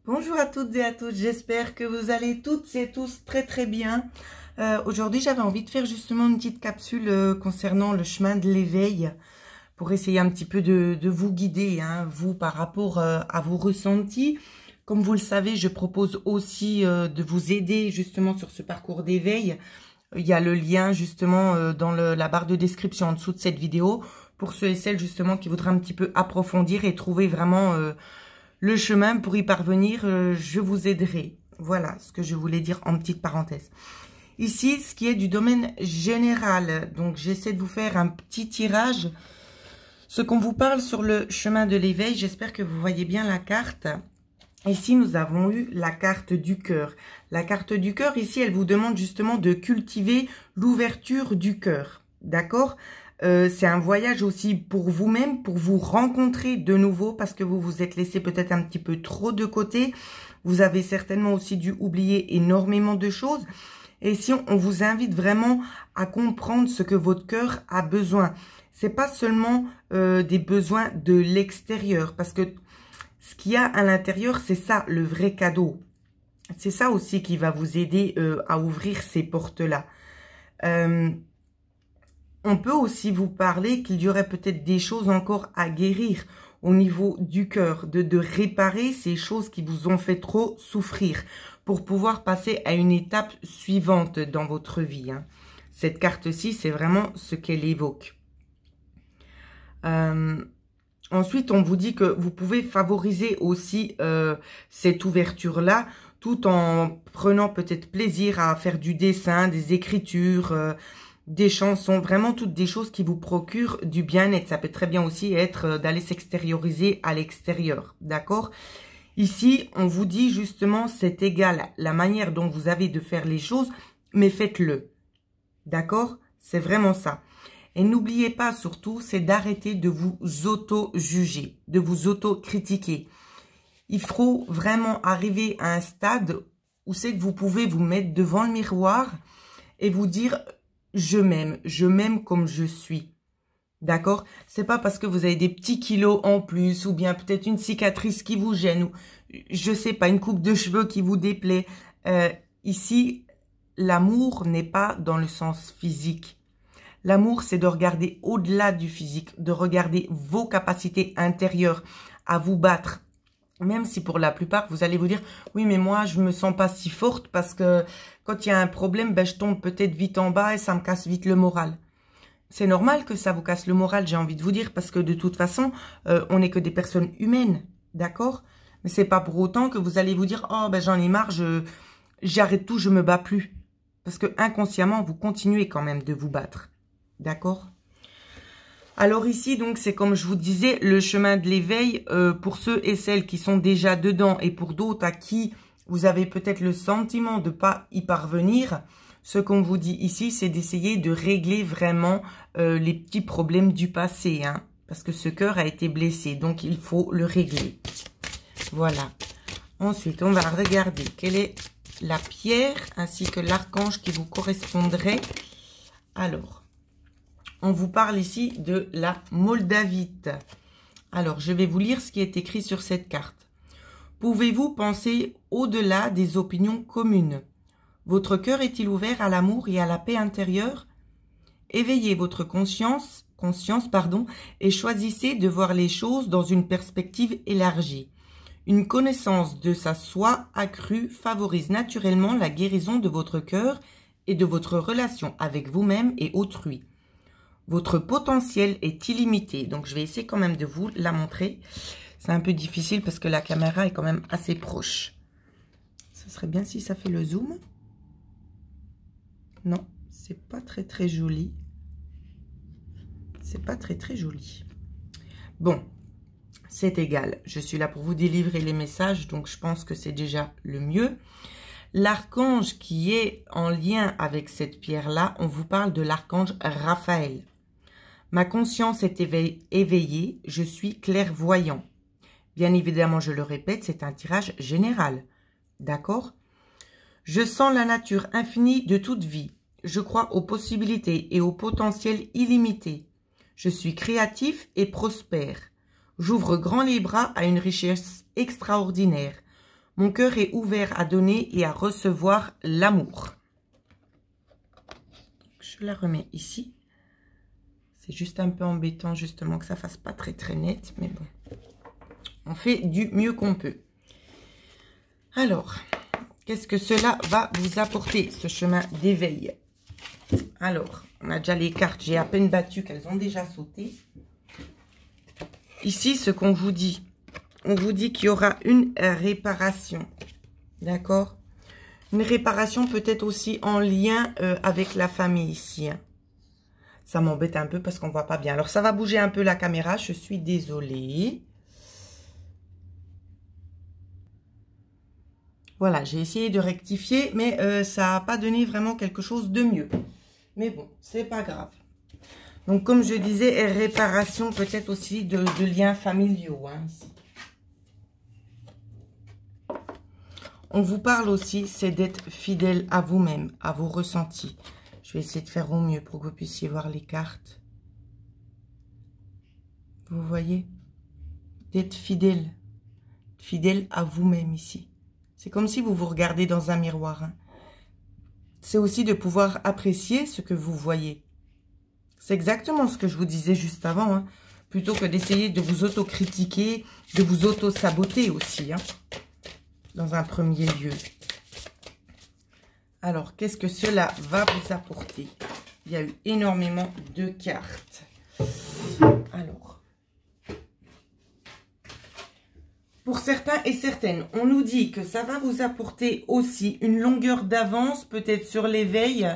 Bonjour à toutes et à tous, j'espère que vous allez toutes et tous très bien. Aujourd'hui, j'avais envie de faire justement une petite capsule concernant le chemin de l'éveil pour essayer un petit peu de vous guider, hein, vous, par rapport à vos ressentis. Comme vous le savez, je propose aussi de vous aider justement sur ce parcours d'éveil. Il y a le lien justement dans la barre de description en dessous de cette vidéo pour ceux et celles justement qui voudraient un petit peu approfondir et trouver vraiment le chemin pour y parvenir. Je vous aiderai. Voilà ce que je voulais dire en petite parenthèse. Ici, ce qui est du domaine général, donc j'essaie de vous faire un petit tirage. Ce qu'on vous parle sur le chemin de l'éveil, j'espère que vous voyez bien la carte. Ici, nous avons eu la carte du cœur. La carte du cœur, ici, elle vous demande justement de cultiver l'ouverture du cœur. D'accord ? C'est un voyage aussi pour vous-même, pour vous rencontrer de nouveau, parce que vous vous êtes laissé peut-être un petit peu trop de côté. Vous avez certainement aussi dû oublier énormément de choses. Et ici, on vous invite vraiment à comprendre ce que votre cœur a besoin. C'est pas seulement des besoins de l'extérieur, parce que ce qu'il y a à l'intérieur, c'est ça, le vrai cadeau. C'est ça aussi qui va vous aider à ouvrir ces portes-là. On peut aussi vous parler qu'il y aurait peut-être des choses encore à guérir au niveau du cœur, de réparer ces choses qui vous ont fait trop souffrir pour pouvoir passer à une étape suivante dans votre vie, hein. Cette carte-ci, c'est vraiment ce qu'elle évoque. Ensuite, on vous dit que vous pouvez favoriser aussi cette ouverture-là, tout en prenant peut-être plaisir à faire du dessin, des écritures, des chansons, vraiment toutes des choses qui vous procurent du bien-être. Ça peut très bien aussi être d'aller s'extérioriser à l'extérieur, d'accord? Ici, on vous dit justement, c'est égal la manière dont vous avez de faire les choses, mais faites-le, d'accord? C'est vraiment ça. Et n'oubliez pas surtout, c'est d'arrêter de vous auto-juger, de vous auto-critiquer. Il faut vraiment arriver à un stade où c'est que vous pouvez vous mettre devant le miroir et vous dire « je m'aime comme je suis ». D'accord? C'est pas parce que vous avez des petits kilos en plus ou bien peut-être une cicatrice qui vous gêne ou je sais pas, une coupe de cheveux qui vous déplaît. Ici, l'amour n'est pas dans le sens physique. L'amour, c'est de regarder au-delà du physique, de regarder vos capacités intérieures à vous battre. Même si pour la plupart, vous allez vous dire, oui, mais moi, je me sens pas si forte parce que quand il y a un problème, ben, je tombe peut-être vite en bas et ça me casse vite le moral. C'est normal que ça vous casse le moral, j'ai envie de vous dire, parce que de toute façon, on n'est que des personnes humaines, d'accord? Mais c'est pas pour autant que vous allez vous dire, oh, ben, j'en ai marre, j'arrête tout, je me bats plus. Parce que inconsciemment, vous continuez quand même de vous battre. D'accord? Alors ici, donc, c'est comme je vous disais, le chemin de l'éveil, pour ceux et celles qui sont déjà dedans et pour d'autres à qui vous avez peut-être le sentiment de ne pas y parvenir, ce qu'on vous dit ici, c'est d'essayer de régler vraiment les petits problèmes du passé, hein, parce que ce cœur a été blessé, donc il faut le régler. Voilà. Ensuite, on va regarder quelle est la pierre ainsi que l'archange qui vous correspondrait. Alors, on vous parle ici de la moldavite. Alors, je vais vous lire ce qui est écrit sur cette carte. Pouvez-vous penser au-delà des opinions communes? Votre cœur est-il ouvert à l'amour et à la paix intérieure? Éveillez votre conscience, et choisissez de voir les choses dans une perspective élargie. Une connaissance de sa soi accrue favorise naturellement la guérison de votre cœur et de votre relation avec vous-même et autrui. Votre potentiel est illimité. Donc, je vais essayer quand même de vous la montrer. C'est un peu difficile parce que la caméra est quand même assez proche. Ce serait bien si ça fait le zoom. Non, c'est pas très joli. C'est pas très joli. Bon, c'est égal. Je suis là pour vous délivrer les messages, donc je pense que c'est déjà le mieux. L'archange qui est en lien avec cette pierre-là, on vous parle de l'archange Raphaël. Ma conscience est éveillée, je suis clairvoyant. Bien évidemment, je le répète, c'est un tirage général. D'accord? Je sens la nature infinie de toute vie. Je crois aux possibilités et au potentiel illimité. Je suis créatif et prospère. J'ouvre grand les bras à une richesse extraordinaire. Mon cœur est ouvert à donner et à recevoir l'amour. Je la remets ici. C'est juste un peu embêtant justement que ça fasse pas très très net. Mais bon, on fait du mieux qu'on peut. Alors, qu'est-ce que cela va vous apporter, ce chemin d'éveil? Alors, on a déjà les cartes. J'ai à peine battu qu'elles ont déjà sauté. Ici, ce qu'on vous dit. On vous dit qu'il y aura une réparation. D'accord? Une réparation peut-être aussi en lien avec la famille ici. Hein. Ça m'embête un peu parce qu'on ne voit pas bien. Alors, ça va bouger un peu la caméra. Je suis désolée. Voilà, j'ai essayé de rectifier, mais ça n'a pas donné vraiment quelque chose de mieux. Mais bon, c'est pas grave. Donc, comme je disais, réparation peut-être aussi de liens familiaux. Hein, ici. On vous parle aussi, c'est d'être fidèle à vous-même, à vos ressentis. Je vais essayer de faire au mieux pour que vous puissiez voir les cartes. Vous voyez? D'être fidèle. Fidèle à vous-même ici. C'est comme si vous vous regardez dans un miroir. Hein. C'est aussi de pouvoir apprécier ce que vous voyez. C'est exactement ce que je vous disais juste avant. Hein. Plutôt que d'essayer de vous autocritiquer, de vous auto-saboter aussi. Hein. Dans un premier lieu. Alors, qu'est-ce que cela va vous apporter? Il y a eu énormément de cartes. Alors, pour certains et certaines, on nous dit que ça va vous apporter aussi une longueur d'avance, peut-être sur l'éveil,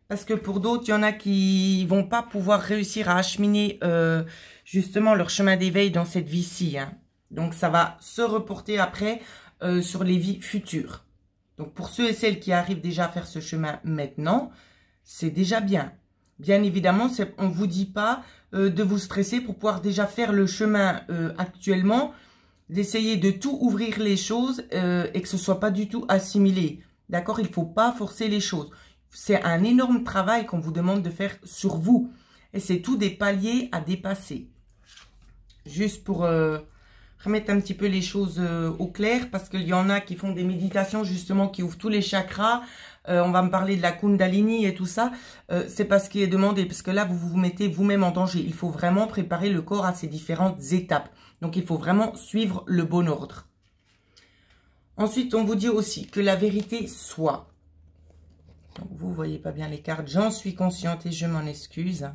parce que pour d'autres, il y en a qui vont pas pouvoir réussir à acheminer justement leur chemin d'éveil dans cette vie-ci. Hein. Donc, ça va se reporter après sur les vies futures. Donc, pour ceux et celles qui arrivent déjà à faire ce chemin maintenant, c'est déjà bien. Bien évidemment, on ne vous dit pas de vous stresser pour pouvoir déjà faire le chemin actuellement, d'essayer de tout ouvrir les choses et que ce ne soit pas du tout assimilé. D'accord? Il ne faut pas forcer les choses. C'est un énorme travail qu'on vous demande de faire sur vous. Et c'est tout des paliers à dépasser. Juste pour remettre un petit peu les choses au clair, parce qu'il y en a qui font des méditations justement qui ouvrent tous les chakras. On va me parler de la Kundalini et tout ça. C'est pas ce qui est demandé, parce que là, vous vous mettez vous-même en danger. Il faut vraiment préparer le corps à ces différentes étapes. Donc, il faut vraiment suivre le bon ordre. Ensuite, on vous dit aussi que la vérité soit. Donc, vous voyez pas bien les cartes. J'en suis consciente et je m'en excuse.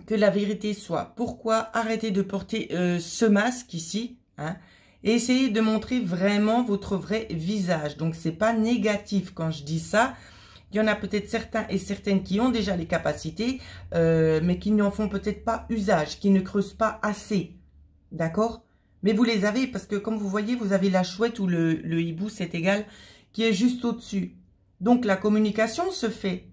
Que la vérité soit. Pourquoi arrêter de porter ce masque ici, hein, et essayer de montrer vraiment votre vrai visage. Donc, c'est pas négatif quand je dis ça. Il y en a peut-être certains et certaines qui ont déjà les capacités, mais qui n'en font peut-être pas usage, qui ne creusent pas assez. D'accord? Mais vous les avez parce que, comme vous voyez, vous avez la chouette ou le hibou, c'est égal, qui est juste au-dessus. Donc, la communication se fait.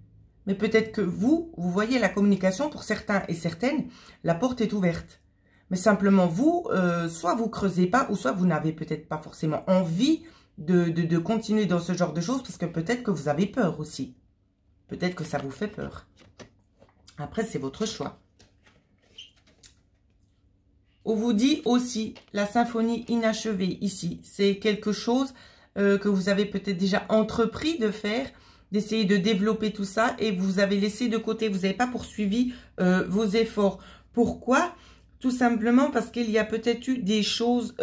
Mais peut-être que vous voyez la communication, pour certains et certaines, la porte est ouverte. Mais simplement, vous, soit vous creusez pas, ou soit vous n'avez peut-être pas forcément envie de continuer dans ce genre de choses, parce que peut-être que vous avez peur aussi. Peut-être que ça vous fait peur. Après, c'est votre choix. On vous dit aussi, la symphonie inachevée ici, c'est quelque chose que vous avez peut-être déjà entrepris de faire, d'essayer de développer tout ça et vous avez laissé de côté, vous n'avez pas poursuivi vos efforts. Pourquoi? Tout simplement parce qu'il y a peut-être eu des choses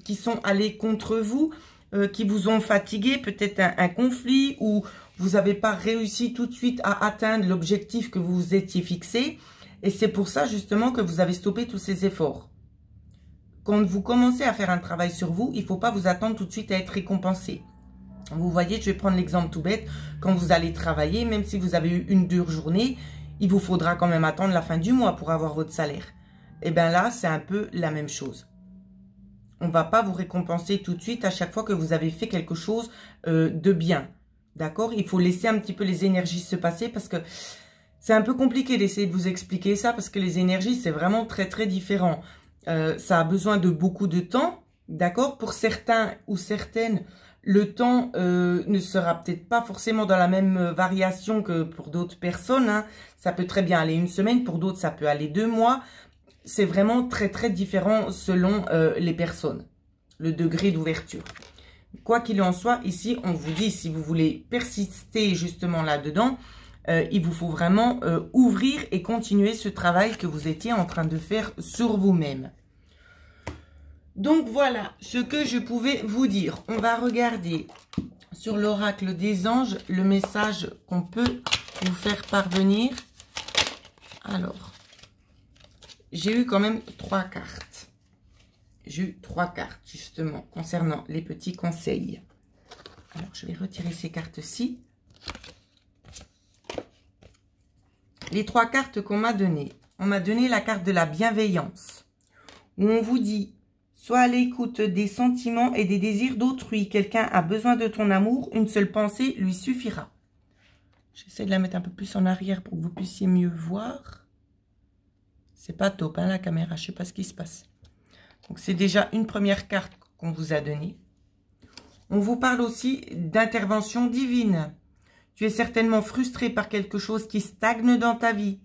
qui sont allées contre vous, qui vous ont fatigué, peut-être un conflit ou vous n'avez pas réussi tout de suite à atteindre l'objectif que vous vous étiez fixé. Et c'est pour ça justement que vous avez stoppé tous ces efforts. Quand vous commencez à faire un travail sur vous, il ne faut pas vous attendre tout de suite à être récompensé. Vous voyez, je vais prendre l'exemple tout bête. Quand vous allez travailler, même si vous avez eu une dure journée, il vous faudra quand même attendre la fin du mois pour avoir votre salaire. Et bien là, c'est un peu la même chose. On ne va pas vous récompenser tout de suite à chaque fois que vous avez fait quelque chose de bien. D'accord? Il faut laisser un petit peu les énergies se passer parce que c'est un peu compliqué d'essayer de vous expliquer ça parce que les énergies, c'est vraiment très très différent. Ça a besoin de beaucoup de temps. D'accord? Pour certains ou certaines, le temps ne sera peut-être pas forcément dans la même variation que pour d'autres personnes. Hein. Ça peut très bien aller une semaine, pour d'autres ça peut aller 2 mois. C'est vraiment très très différent selon les personnes, le degré d'ouverture. Quoi qu'il en soit, ici, on vous dit, si vous voulez persister justement là-dedans, il vous faut vraiment ouvrir et continuer ce travail que vous étiez en train de faire sur vous-même. Donc voilà ce que je pouvais vous dire. On va regarder sur l'oracle des anges le message qu'on peut vous faire parvenir. Alors, j'ai eu quand même 3 cartes. J'ai eu 3 cartes justement concernant les petits conseils. Alors, je vais retirer ces cartes-ci. Les 3 cartes qu'on m'a données. On m'a donné la carte de la bienveillance. Où on vous dit, sois à l'écoute des sentiments et des désirs d'autrui. Quelqu'un a besoin de ton amour. Une seule pensée lui suffira. J'essaie de la mettre un peu plus en arrière pour que vous puissiez mieux voir. C'est pas top, hein, la caméra. Je sais pas ce qui se passe. Donc, c'est déjà une première carte qu'on vous a donnée. On vous parle aussi d'intervention divine. Tu es certainement frustré par quelque chose qui stagne dans ta vie.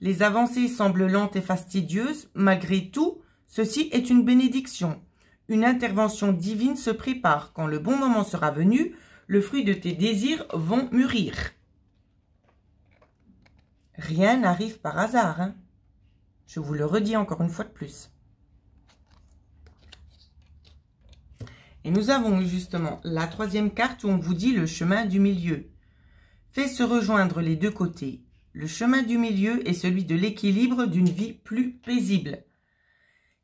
Les avancées semblent lentes et fastidieuses. Malgré tout, ceci est une bénédiction. Une intervention divine se prépare. Quand le bon moment sera venu, le fruit de tes désirs vont mûrir. Rien n'arrive par hasard, hein. Je vous le redis encore une fois de plus. Et nous avons eu justement la 3e carte où on vous dit le chemin du milieu. Fais se rejoindre les deux côtés. Le chemin du milieu est celui de l'équilibre d'une vie plus paisible.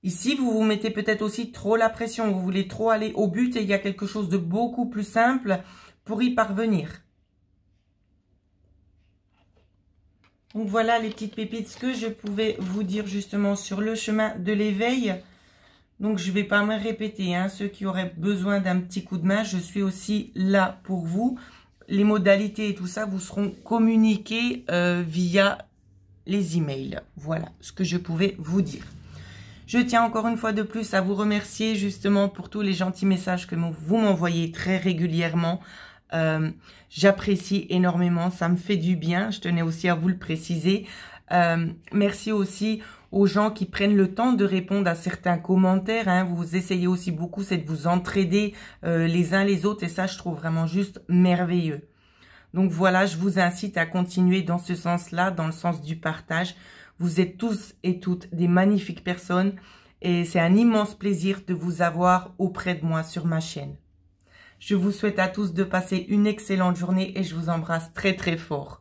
Ici, vous vous mettez peut-être aussi trop la pression. Vous voulez trop aller au but et il y a quelque chose de beaucoup plus simple pour y parvenir. Donc voilà les petites pépites, ce que je pouvais vous dire justement sur le chemin de l'éveil. Donc je ne vais pas me répéter, hein, ceux qui auraient besoin d'un petit coup de main, je suis aussi là pour vous. Les modalités et tout ça vous seront communiquées via les emails. Voilà ce que je pouvais vous dire. Je tiens encore une fois de plus à vous remercier justement pour tous les gentils messages que vous m'envoyez très régulièrement. J'apprécie énormément, ça me fait du bien, je tenais aussi à vous le préciser. Merci aussi aux gens qui prennent le temps de répondre à certains commentaires, hein. Vous essayez aussi beaucoup, c'est de vous entraider les uns les autres et ça je trouve vraiment juste merveilleux. Donc voilà, je vous incite à continuer dans ce sens-là, dans le sens du partage. Vous êtes tous et toutes des magnifiques personnes et c'est un immense plaisir de vous avoir auprès de moi sur ma chaîne. Je vous souhaite à tous de passer une excellente journée et je vous embrasse très très fort.